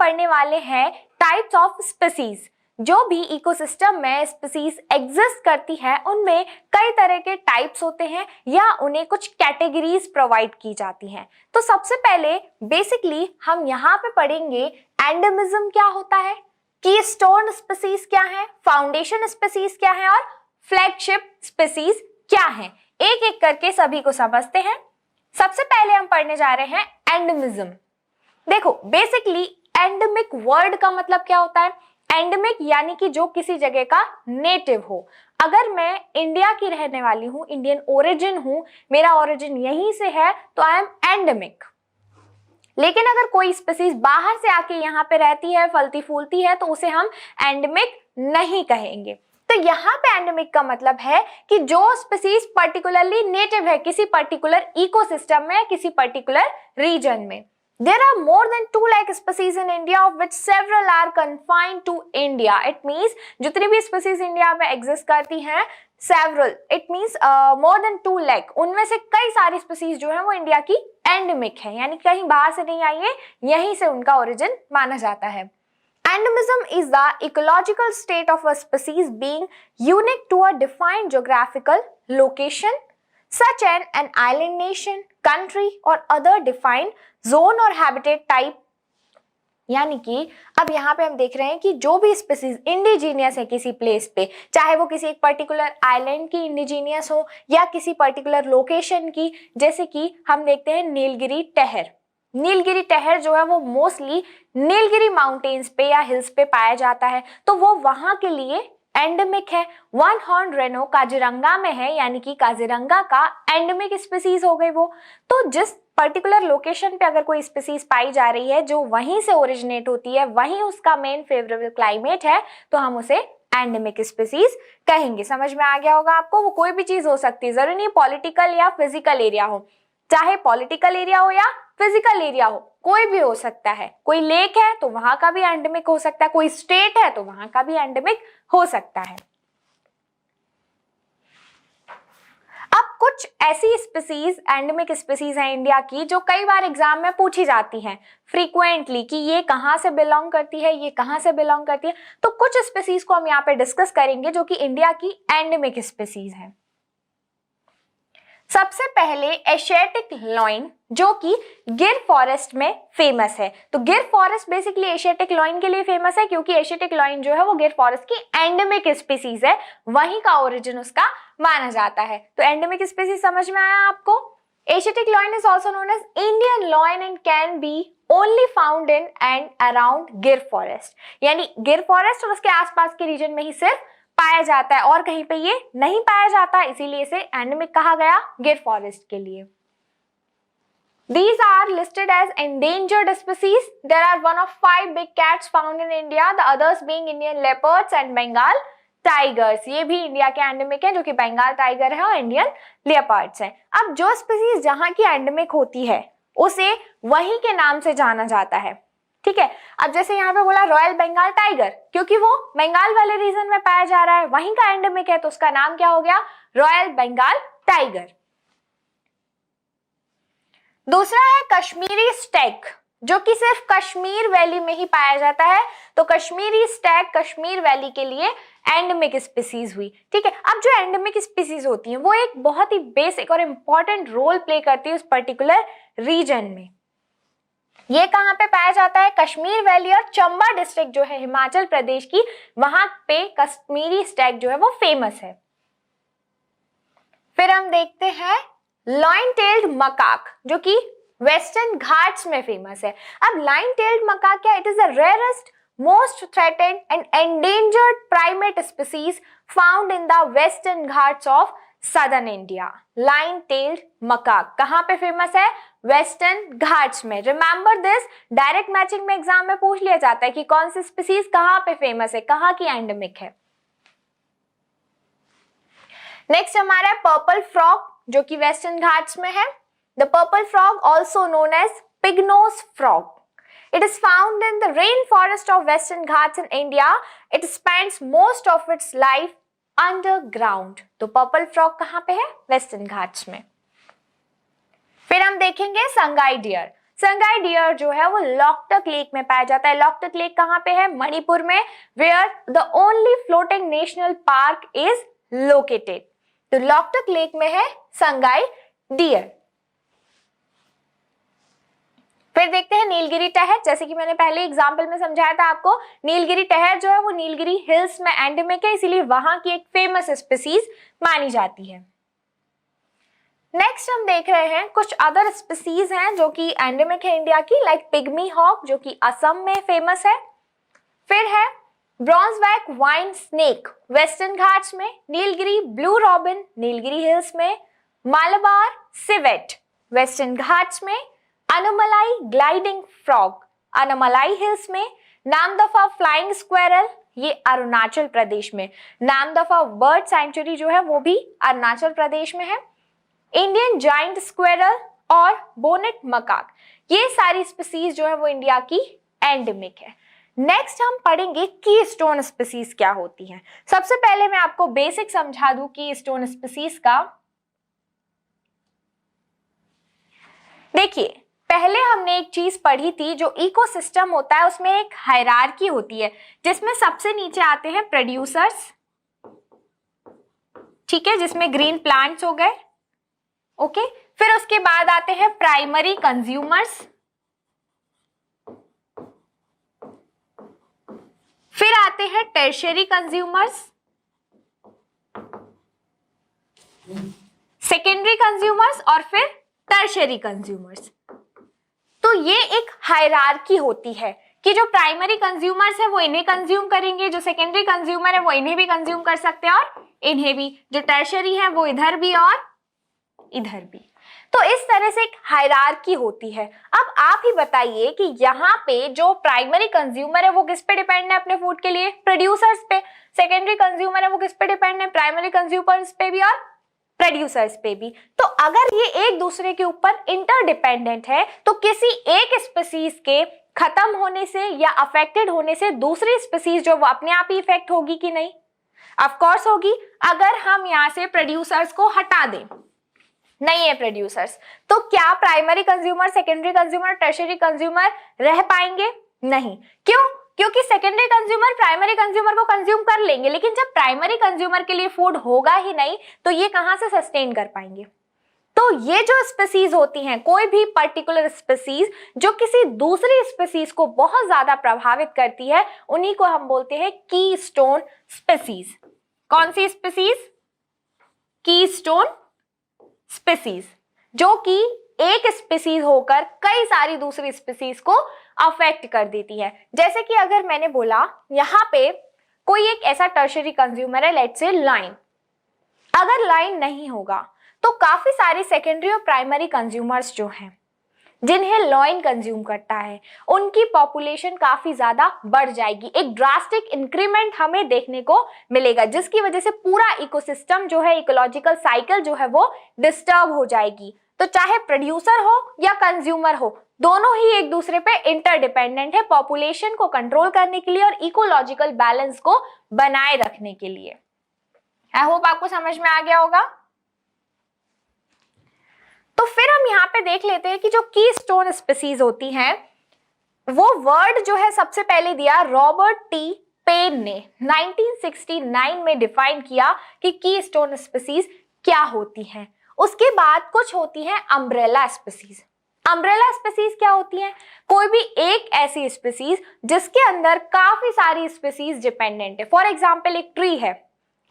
पढ़ने वाले हैं टाइप्स ऑफ स्पीसीज। जो भी इकोसिस्टम में स्पीसीज एग्जिस्ट करती है उनमें कई तरह के टाइप्स होते हैं या उन्हें कुछ कैटेगरीज प्रोवाइड की जाती हैं। तो सबसे पहले बेसिकली हम यहाँ पे पढ़ेंगे एंडेमिज्म क्या होता है, कीस्टोन स्पीसीज क्या है, फाउंडेशन स्पीसीज क्या है और फ्लैगशिप स्पीसीज क्या है। एक एक करके सभी को समझते हैं। सबसे पहले हम पढ़ने जा रहे हैं एंडेमिज्म। देखो बेसिकली एंडेमिक वर्ड का मतलब क्या होता है, एंडेमिक यानी कि जो किसी जगह का नेटिव हो। अगर मैं इंडिया की रहने वाली हूं, इंडियन ओरिजिन हूं, मेरा ओरिजिन यहीं से है तो आई एम एंडेमिक। लेकिन अगर कोई स्पीसीज बाहर से आके यहाँ पे रहती है, फलती फूलती है, तो उसे हम एंडेमिक नहीं कहेंगे। तो यहाँ पे एंडेमिक का मतलब है कि जो स्पीसीज पर्टिकुलरली नेटिव है किसी पर्टिकुलर इकोसिस्टम में, किसी पर्टिकुलर रीजन में। There are more than 2 lakh species in India, of which several are confined to India. It means जितनी भी species इंडिया में एग्जिस्ट करती हैं, several, it means more than 2 lakh, उनमें से कई सारी species जो है वो इंडिया की एंडेमिक है, यानी कहीं बाहर से नहीं आई है, यहीं से उनका ओरिजिन माना जाता है। Endemism is the ecological state of a species being unique to a defined geographical location, such as an island nation, country or other defined zone or habitat type। यानी कि अब यहाँ पे हम देख रहे हैं कि जो भी स्पीसीज इंडिजीनियस है किसी प्लेस पे, चाहे वो किसी एक पर्टिकुलर आइलैंड की इंडिजीनियस हो या किसी पर्टिकुलर लोकेशन की, जैसे कि हम देखते हैं नीलगिरी टहर। नीलगिरी टहर जो है वो मोस्टली नीलगिरी माउंटेन्स पे या हिल्स पे पाया जाता है, तो वो वहां के लिए एंडेमिक है। वन हॉर्न रेनो काजीरंगा में है, यानी कि काजीरंगा का एंडेमिक स्पीसीज हो गई वो। तो जिस पर्टिकुलर लोकेशन पे अगर कोई स्पीसीज पाई जा रही है जो वहीं से ओरिजिनेट होती है, वहीं उसका मेन फेवरेबल क्लाइमेट है, तो हम उसे एंडेमिक स्पीसीज कहेंगे। समझ में आ गया होगा आपको। वो कोई भी चीज हो सकती है, जरूरी नहीं पॉलिटिकल या फिजिकल एरिया हो, चाहे पॉलिटिकल एरिया हो या फिजिकल एरिया हो, कोई भी हो सकता है। कोई लेक है तो वहां का भी एंडेमिक हो सकता है, कोई स्टेट है तो वहां का भी एंडेमिक हो सकता है। अब कुछ ऐसी स्पीसीज, एंडेमिक स्पीसीज हैं इंडिया की, जो कई बार एग्जाम में पूछी जाती हैं फ्रीक्वेंटली कि ये कहां से बिलोंग करती है, ये कहां से बिलोंग करती है। तो कुछ स्पीसीज को हम यहाँ पे डिस्कस करेंगे जो कि इंडिया की एंडेमिक स्पीसीज है। सबसे पहले एशियाटिक लॉइन, जो कि गिर फॉरेस्ट में फेमस है। तो गिर फॉरेस्ट बेसिकली एशियाटिक लॉइन के लिए फेमस है क्योंकि एशियाटिक लॉइन जो है वो गिर फॉरेस्ट की एंडेमिक स्पीसीज है, वहीं का ओरिजिन उसका माना जाता है। तो एंडेमिक स्पीसीज समझ में आया आपको। Asiatic lion is also known as Indian lion and can be only found in and around Gir forest, यानी गिर फॉरेस्ट और उसके आसपास के रीजन में ही सिर्फ पाया जाता है और कहीं पे ये नहीं पाया जाता, इसीलिए इसे एंडेमिक कहा गया गिर फॉरेस्ट के लिए। These are listed as endangered species. There are one of 5 big cats found in India, the others being Indian leopards and Bengal tigers. ये भी इंडिया के एंडेमिक है, जो कि बंगाल टाइगर है और इंडियन लेपर्ड्स है। अब जो स्पीसीज जहां की एंडेमिक होती है उसे वहीं के नाम से जाना जाता है, ठीक है। अब जैसे यहाँ पे बोला रॉयल बंगाल टाइगर, क्योंकि वो बंगाल वाले रीजन में पाया जा रहा है, वहीं का एंडेमिक है, तो उसका नाम क्या हो गया, रॉयल बंगाल टाइगर। दूसरा है कश्मीरी स्टैग, जो कि सिर्फ कश्मीर वैली में ही पाया जाता है। तो कश्मीरी स्टैग कश्मीर वैली के लिए एंडेमिक स्पीसीज हुई, ठीक है। अब जो एंडेमिक स्पीसीज होती हैं वो एक बहुत ही बेसिक और इंपॉर्टेंट रोल प्ले करती है उस पर्टिकुलर रीजन में। ये कहाँ पे पाया जाता है, कश्मीर वैली और चंबा डिस्ट्रिक्ट जो है हिमाचल प्रदेश की, वहां पे कश्मीरी स्टैग जो है वो फेमस है। फिर हम देखते हैं लाइन टेल्ड मकाक, जो कि वेस्टर्न घाट्स में फेमस है। अब लाइन टेल्ड मकाक क्या, it is the rarest most threatened and endangered primate species found in the western Ghats of southern India. Line tailed macaque कहां पे फेमस है, वेस्टर्न घाट्स में। रिमेंबर दिस, डायरेक्ट मैचिंग में exam में पूछ लिया जाता है कि कौन सी स्पीसीज कहां पे फेमस है, कहां की एंडेमिक है। नेक्स्ट हमारा पर्पल फ्रॉग, जो कि वेस्टर्न घाट्स में है। The purple frog also known as pignose frog. It is found in the rainforest of Western Ghats in India. It spends most of its life underground. तो purple frog कहां पे है, western Ghats में। फिर हम देखेंगे संगाई डियर। संगाई डियर जो है वो लॉकटक लेक में पाया जाता है। लॉकटक लेक कहाँ पे है? मणिपुर में, where the only floating national park is located. तो लॉकटक लेक में है संगाई डियर। फिर देखते हैं नीलगिरी टहर। जैसे कि मैंने पहले एग्जाम्पल में समझाया था आपको, नीलगिरी टहर जो है वो नीलगिरी हिल्स में एंडेमिक है, इसीलिए वहां की एक फेमस स्पीसीज मानी जाती है। नेक्स्ट हम देख रहे हैं कुछ अदर स्पीसीज हैं जो कि एंडेमिक है इंडिया की, लाइक पिग्मी हॉक जो कि असम में फेमस है। फिर है bronzeback vine snake Western Ghats में, Nilgiri blue robin Nilgiri hills में, मालाबार सिवेट वेस्टर्न घाट्स में, Anamalai gliding frog Anamalai hills में, नामदफा फ्लाइंग स्क्वेरल ये अरुणाचल प्रदेश में, नामदफा बर्ड सैंक्चुरी जो है वो भी अरुणाचल प्रदेश में है, इंडियन जाइंट स्क्वेरल और बोनेट मकाक ये सारी स्पीसीज जो है वो इंडिया की एंडेमिक है। नेक्स्ट हम पढ़ेंगे की स्टोन स्पीसीज क्या होती हैं। सबसे पहले मैं आपको बेसिक समझा दूं की स्टोन स्पीसीज का। देखिए, पहले हमने एक चीज पढ़ी थी, जो इकोसिस्टम होता है उसमें एक हायरार्की होती है जिसमें सबसे नीचे आते हैं प्रोड्यूसर्स, ठीक है, जिसमें ग्रीन प्लांट्स हो गए, ओके। फिर उसके बाद आते हैं प्राइमरी कंज्यूमर्स, फिर आते हैं टर्शियरी कंज्यूमर्स, सेकेंडरी कंज्यूमर्स और फिर टर्शियरी कंज्यूमर्स। तो ये एक हायरार्की होती है कि जो प्राइमरी कंज्यूमर्स है वो इन्हें कंज्यूम करेंगे, जो सेकेंडरी कंज्यूमर है वो इन्हें भी कंज्यूम कर सकते हैं और इन्हें भी, जो टर्शियरी है वो इधर भी और इधर भी। तो इस तरह से एक हायरार्की होती है। अब आप ही बताइए कि यहाँ पे जो प्राइमरी कंज्यूमर है वो किस पे डिपेंड है अपने फूड के लिए? प्रोड्यूसर्स पे। सेकेंडरी कंज्यूमर है वो किस पे डिपेंड है? प्राइमरी कंज्यूमर्स पे भी और प्रोड्यूसर्स पे भी। तो अगर ये एक दूसरे के ऊपर इंटरडिपेंडेंट है तो किसी एक स्पीसीज के खत्म होने से या अफेक्टेड होने से दूसरी स्पीसीज जो वो अपने आप ही इफेक्ट होगी कि नहीं? ऑफ कोर्स होगी। अगर हम यहाँ से प्रोड्यूसर्स को हटा दें, नहीं है प्रोड्यूसर्स, तो क्या primary consumer, secondary consumer, tertiary consumer रह पाएंगे? नहीं। क्यों? क्योंकि सेकेंडरी कंज्यूमर प्राइमरी कंज्यूमर को कंज्यूम कर लेंगे, लेकिन जब प्राइमरी कंज्यूमर के लिए फूड होगा ही नहीं तो ये कहां से सस्टेन कर पाएंगे? तो ये जो स्पीसीज होती हैं, कोई भी पर्टिकुलर स्पीसीज जो किसी दूसरी स्पीसीज को बहुत ज्यादा प्रभावित करती है, उन्हीं को हम बोलते हैं कीस्टोन स्पीसीज। कौन सी स्पीसीज? कीस्टोन स्पीसीज, जो कि एक स्पीसीज होकर कई सारी दूसरी स्पीसीज को अफेक्ट कर देती है। जैसे कि अगर मैंने बोला यहाँ पे कोई एक ऐसा टर्शियरी कंज्यूमर है, लेट्स से लाइन, अगर लाइन नहीं होगा तो काफी सारे सेकेंडरी और प्राइमरी कंज्यूमर्स जो हैं जिन्हें लॉइन कंज्यूम करता है उनकी पॉपुलेशन काफी ज्यादा बढ़ जाएगी। एक ड्रास्टिक इंक्रीमेंट हमें देखने को मिलेगा, जिसकी वजह से पूरा इकोसिस्टम जो है, इकोलॉजिकल साइकिल जो है वो डिस्टर्ब हो जाएगी। तो चाहे प्रोड्यूसर हो या कंज्यूमर हो, दोनों ही एक दूसरे पे इंटरडिपेंडेंट है पॉपुलेशन को कंट्रोल करने के लिए और इकोलॉजिकल बैलेंस को बनाए रखने के लिए। आई होप आपको समझ में आ गया होगा। तो फिर हम यहाँ पे देख लेते हैं कि जो कीस्टोन स्पीसीज होती हैं, वो वर्ड जो है सबसे पहले दिया रॉबर्ट टी पेन ने 1969 में डिफाइन किया कि कीस्टोन स्पीसीज क्या होती हैं। उसके बाद कुछ होती हैं अम्ब्रेला स्पीसीज। अम्ब्रेला स्पीसीज क्या होती हैं? कोई भी एक ऐसी स्पीसीज जिसके अंदर काफी सारी स्पीसीज डिपेंडेंट है। फॉर एग्जाम्पल एक ट्री है,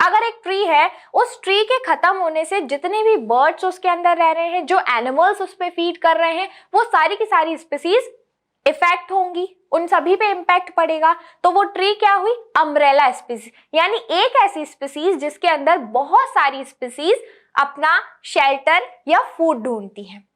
अगर एक ट्री है, उस ट्री के खत्म होने से जितने भी बर्ड्स उसके अंदर रह रहे हैं, जो एनिमल्स उस पे फीड कर रहे हैं, वो सारी की सारी स्पीसीज इफेक्ट होंगी, उन सभी पे इंपैक्ट पड़ेगा। तो वो ट्री क्या हुई? अम्ब्रेला स्पीसीज, यानी एक ऐसी स्पीसीज जिसके अंदर बहुत सारी स्पीसीज अपना शेल्टर या फूड ढूंढती हैं।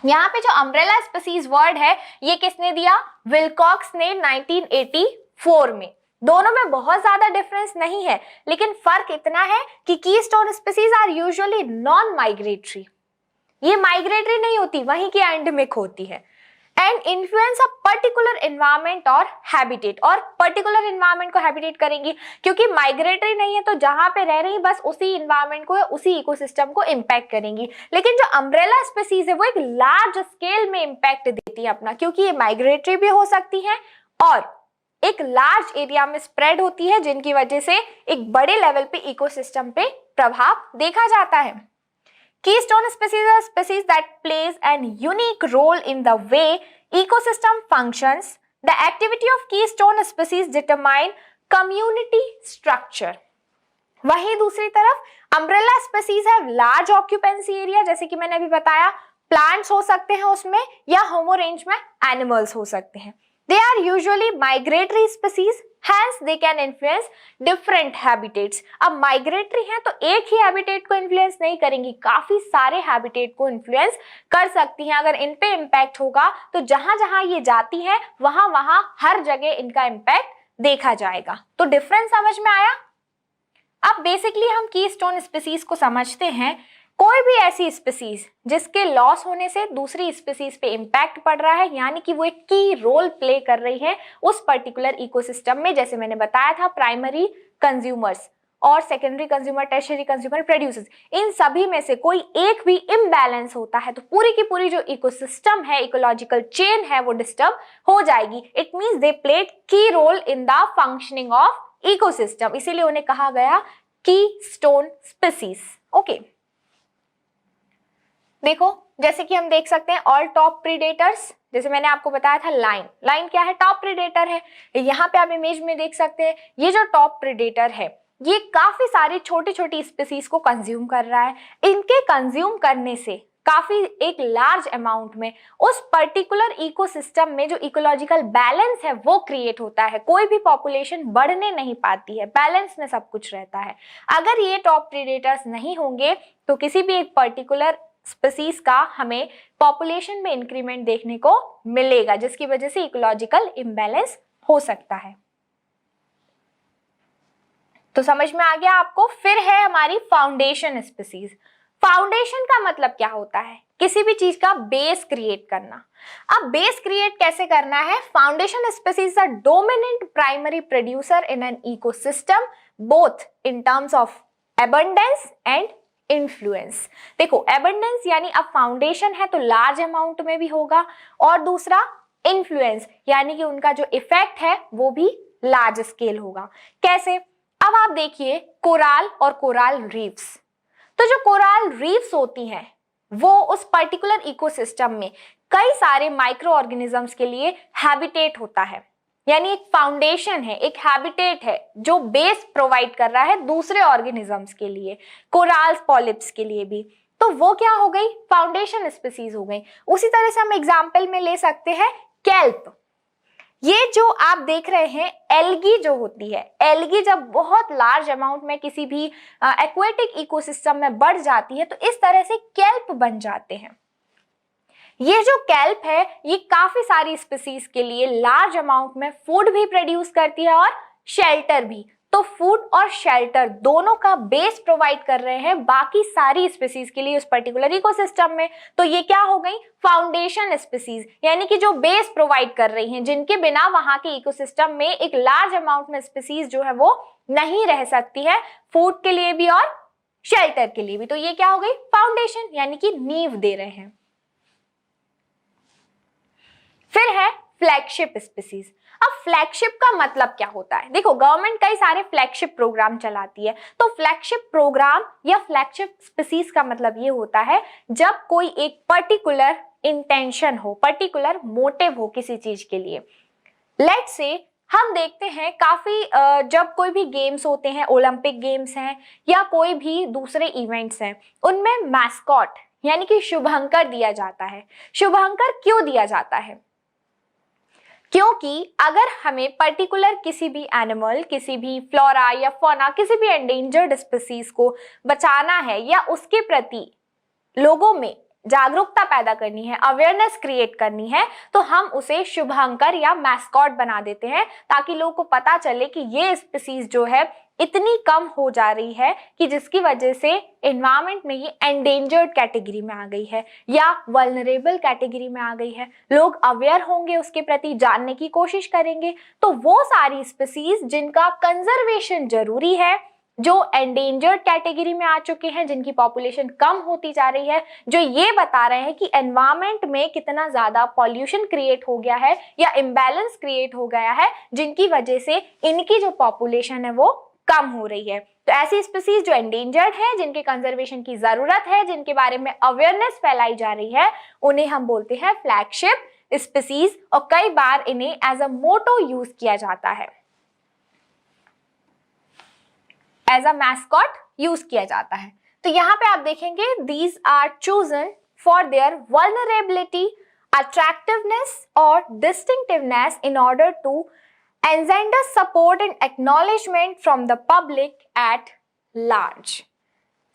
यहाँ पे जो अम्ब्रेला स्पीसीज वर्ड है ये किसने दिया? विलकॉक्स ने 1984 में। दोनों में बहुत ज्यादा डिफरेंस नहीं है, लेकिन फर्क इतना है कि keystone species are usually non migratory, ये माइग्रेटरी नहीं होती, वहीं की एंडेमिक होती है। And influence a particular environment और हैबिटेट, और पर्टिकुलर एनवायरमेंट को हैबिटेट करेंगी क्योंकि माइग्रेटरी नहीं है तो जहां पे रह रही बस उसी एनवायरमेंट को, उसी इकोसिस्टम को इंपैक्ट करेंगी। लेकिन जो अम्ब्रेला स्पीसीज है वो एक लार्ज स्केल में इंपैक्ट देती है अपना, क्योंकि ये माइग्रेटरी भी हो सकती है और एक लार्ज एरिया में स्प्रेड होती है, जिनकी वजह से एक बड़े लेवल पे इकोसिस्टम पे प्रभाव देखा जाता है। Keystone species are species that plays an unique role in the way ecosystem functions. The activity of keystone species determine community structure. वहीं दूसरी तरफ umbrella species have large occupancy area, जैसे कि मैंने अभी बताया, plants हो सकते हैं उसमें या homo range में animals हो सकते हैं। They are usually migratory species, hence they can influence different habitats. अब migratory हैं तो एक ही habitat को influence नहीं करेंगी, काफी सारे habitat को influence कर सकती हैं। अगर इन पे impact होगा तो जहां जहां ये जाती हैं वहां वहां हर जगह इनका impact देखा जाएगा। तो डिफरेंस समझ में आया? अब बेसिकली हम कीस्टोन स्पीसीज को समझते हैं, कोई भी ऐसी स्पीसीज जिसके लॉस होने से दूसरी स्पीसीज पे इंपैक्ट पड़ रहा है, यानी कि वो एक की रोल प्ले कर रही है उस पर्टिकुलर इकोसिस्टम में। जैसे मैंने बताया था, प्राइमरी कंज्यूमर्स और secondary consumer, tertiary consumer, producers, इन सभी में से कोई एक भी इम्बैलेंस होता है तो पूरी की पूरी जो इकोसिस्टम है, इकोलॉजिकल चेन है, वो डिस्टर्ब हो जाएगी। It means they played key role in the functioning of ecosystem, इसीलिए उन्हें कहा गया कीस्टोन स्पीसीज। ओके, देखो जैसे कि हम देख सकते हैं ऑल टॉप प्रीडेटर्स, जैसे मैंने आपको बताया था लाइन क्या है, टॉप प्रीडेटर है। यहाँ पे आप इमेज में देख सकते हैं ये जो टॉप प्रीडेटर है ये काफी सारी छोटी छोटी स्पीसीज को कंज्यूम कर रहा है। इनके कंज्यूम करने से काफी एक लार्ज अमाउंट में उस पर्टिकुलर इकोसिस्टम में जो इकोलॉजिकल बैलेंस है वो क्रिएट होता है। कोई भी पॉपुलेशन बढ़ने नहीं पाती है, बैलेंस में सब कुछ रहता है। अगर ये टॉप प्रीडेटर्स नहीं होंगे तो किसी भी एक पर्टिकुलर स्पीसीज का हमें पॉपुलेशन में इंक्रीमेंट देखने को मिलेगा, जिसकी वजह से इकोलॉजिकल इम्बैलेंस हो सकता है। तो समझ में आ गया आपको? फिर है हमारी फाउंडेशन स्पीसीज। फाउंडेशन का मतलब क्या होता है? किसी भी चीज का बेस क्रिएट करना। अब बेस क्रिएट कैसे करना है? Foundation species are dominant primary producer in an ecosystem both in terms of abundance and influence. देखो एबंडेंस यानी अब फाउंडेशन है तो लार्ज अमाउंट में भी होगा, और दूसरा इन्फ्लुएंस यानी कि उनका जो इफेक्ट है वो भी लार्ज स्केल होगा। कैसे? अब आप देखिए कोराल और कोराल रीफ्स, तो जो कोराल रीफ्स होती हैं वो उस पर्टिकुलर इकोसिस्टम में कई सारे माइक्रो ऑर्गेनिजम्स के लिए हैबिटेट होता है, यानी एक फाउंडेशन है, एक हैबिटेट है जो बेस प्रोवाइड कर रहा है दूसरे ऑर्गेनिजम्स के लिए, कोराल्स पॉलिप्स के लिए भी। तो वो क्या हो गई? फाउंडेशन स्पीसीज हो गई। उसी तरह से हम एग्जांपल में ले सकते हैं केल्प। ये जो आप देख रहे हैं एल्गी जो होती है, एल्गी जब बहुत लार्ज अमाउंट में किसी भी एक्वेटिक इकोसिस्टम में बढ़ जाती है तो इस तरह से केल्प बन जाते हैं। ये जो केल्प है ये काफी सारी स्पीसीज के लिए लार्ज अमाउंट में फूड भी प्रोड्यूस करती है और शेल्टर भी। तो फूड और शेल्टर दोनों का बेस प्रोवाइड कर रहे हैं बाकी सारी स्पीसीज के लिए उस पर्टिकुलर इकोसिस्टम में। तो ये क्या हो गई? फाउंडेशन स्पीसीज, यानी कि जो बेस प्रोवाइड कर रही हैं, जिनके बिना वहां के इकोसिस्टम में एक लार्ज अमाउंट में स्पीसीज जो है वो नहीं रह सकती है, फूड के लिए भी और शेल्टर के लिए भी। तो ये क्या हो गई? फाउंडेशन, यानी कि नींव दे रहे हैं। फिर है फ्लैगशिप स्पीसीज। अब फ्लैगशिप का मतलब क्या होता है? देखो गवर्नमेंट कई सारे फ्लैगशिप प्रोग्राम चलाती है, तो फ्लैगशिप प्रोग्राम या फ्लैगशिप स्पीसीज का मतलब ये होता है जब कोई एक पर्टिकुलर इंटेंशन हो, पर्टिकुलर मोटिव हो किसी चीज के लिए। लेट्स से हम देखते हैं काफी जब कोई भी गेम्स होते हैं, ओलंपिक गेम्स हैं या कोई भी दूसरे इवेंट्स हैं, उनमें मैस्कॉट यानी कि शुभंकर दिया जाता है। शुभंकर क्यों दिया जाता है? क्योंकि अगर हमें पर्टिकुलर किसी भी एनिमल, किसी भी फ्लोरा या फौना, किसी भी एंडेंजर्ड स्पीसीज को बचाना है या उसके प्रति लोगों में जागरूकता पैदा करनी है, अवेयरनेस क्रिएट करनी है, तो हम उसे शुभंकर या मैस्कॉट बना देते हैं ताकि लोगों को पता चले कि ये स्पीसीज जो है इतनी कम हो जा रही है कि जिसकी वजह से एनवायरनमेंट में ये एंडेंजर्ड कैटेगरी में आ गई है या वल्नरेबल कैटेगरी में आ गई है। लोग अवेयर होंगे, उसके प्रति जानने की कोशिश करेंगे, तो वो सारी स्पीसीज जिनका कंजर्वेशन जरूरी है, जो एंडेंजर्ड कैटेगरी में आ चुके हैं, जिनकी पॉपुलेशन कम होती जा रही है, जो ये बता रहे हैं कि एनवायरनमेंट में कितना ज्यादा पॉल्यूशन क्रिएट हो गया है या इम्बैलेंस क्रिएट हो गया है, जिनकी वजह से इनकी जो पॉपुलेशन है वो कम हो रही है। तो ऐसी स्पीसीज जो एंडेंजर्ड है, जिनके कंजर्वेशन की जरूरत है, जिनके बारे में अवेयरनेस फैलाई जा रही है, उन्हें हम बोलते हैं फ्लैगशिप स्पीसीज, और कई बार इन्हें एज अ मोटो यूज किया जाता है, एज अ मैस्कॉट यूज किया जाता है। तो यहाँ पे आप देखेंगे these are chosen for their vulnerability, attractiveness और distinctiveness in order to engender support and acknowledgement from the public at large।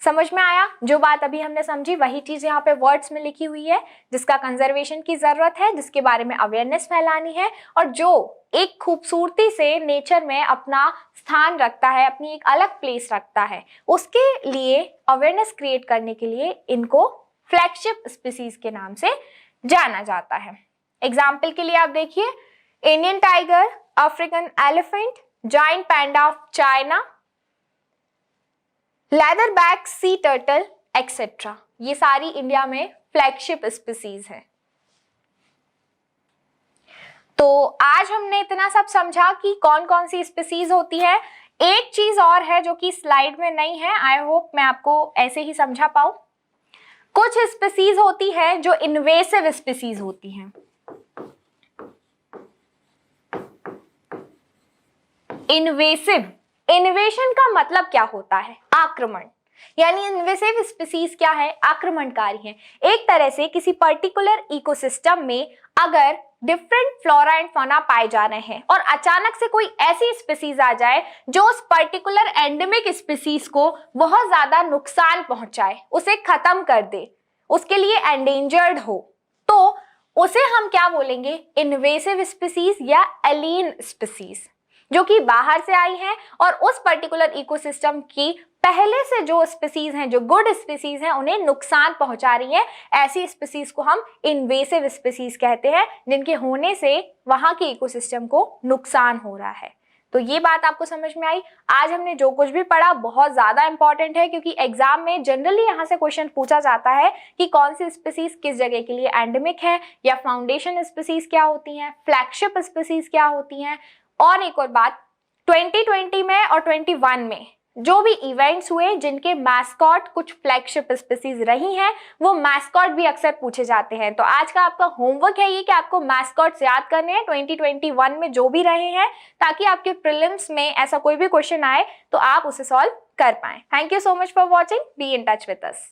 समझ में आया? जो बात अभी हमने समझी वही चीज यहाँ पे वर्ड्स में लिखी हुई है, जिसका कंजर्वेशन की जरूरत है, जिसके बारे में अवेयरनेस फैलानी है, और जो एक खूबसूरती से नेचर में अपना स्थान रखता है, अपनी एक अलग प्लेस रखता है, उसके लिए अवेयरनेस क्रिएट करने के लिए इनको फ्लैगशिप स्पीसीज के नाम से जाना जाता है। एग्जाम्पल के लिए आप देखिए, Indian tiger, African elephant, giant panda of China, leatherback sea turtle etcetera, ये सारी इंडिया में फ्लैगशिप स्पीसीज हैं। तो आज हमने इतना सब समझा कि कौन कौन सी स्पीसीज होती है। एक चीज और है जो कि स्लाइड में नहीं है, आई होप मैं आपको ऐसे ही समझा पाऊं। कुछ स्पीसीज होती है जो इन्वेसिव स्पीसीज होती हैं। इन्वेशन का मतलब क्या होता है? आक्रमण। यानी इन्वेसिव स्पीसीज क्या है? आक्रमणकारी है। एक तरह से किसी पर्टिकुलर इकोसिस्टम में अगर डिफरेंट फ्लोरा एंड फौना पाए जा रहे हैं और अचानक से कोई ऐसी स्पीसीज आ जाए जो उस पर्टिकुलर एंडेमिक स्पीसीज को बहुत ज्यादा नुकसान पहुंचाए, उसे खत्म कर दे, उसके लिए एंडेंजर्ड हो, तो उसे हम क्या बोलेंगे? इन्वेसिव स्पीसीज या एलियन स्पीसीज, जो कि बाहर से आई हैं और उस पर्टिकुलर इकोसिस्टम की पहले से जो स्पीसीज हैं, जो गुड स्पीसीज हैं, उन्हें नुकसान पहुंचा रही है। ऐसी स्पीसीज को हम इन्वेसिव स्पीसीज कहते हैं, जिनके होने से वहां के इकोसिस्टम को नुकसान हो रहा है। तो ये बात आपको समझ में आई। आज हमने जो कुछ भी पढ़ा बहुत ज्यादा इंपॉर्टेंट है, क्योंकि एग्जाम में जनरली यहाँ से क्वेश्चन पूछा जाता है कि कौन सी स्पीसीज किस जगह के लिए एंडेमिक है, या फाउंडेशन स्पीसीज क्या होती हैं, फ्लैगशिप स्पीसीज क्या होती हैं। और एक और बात, 2020 में और 21 में जो भी इवेंट्स हुए जिनके मैस्कॉट कुछ फ्लैगशिप स्पीसीज रही हैं, वो मैस्कॉट भी अक्सर पूछे जाते हैं। तो आज का आपका होमवर्क है ये कि आपको मैस्कॉट्स याद करने हैं 2021 में जो भी रहे हैं, ताकि आपके प्रीलिम्स में ऐसा कोई भी क्वेश्चन आए तो आप उसे सॉल्व कर पाएं। Thank you so much for watching, be in touch with us.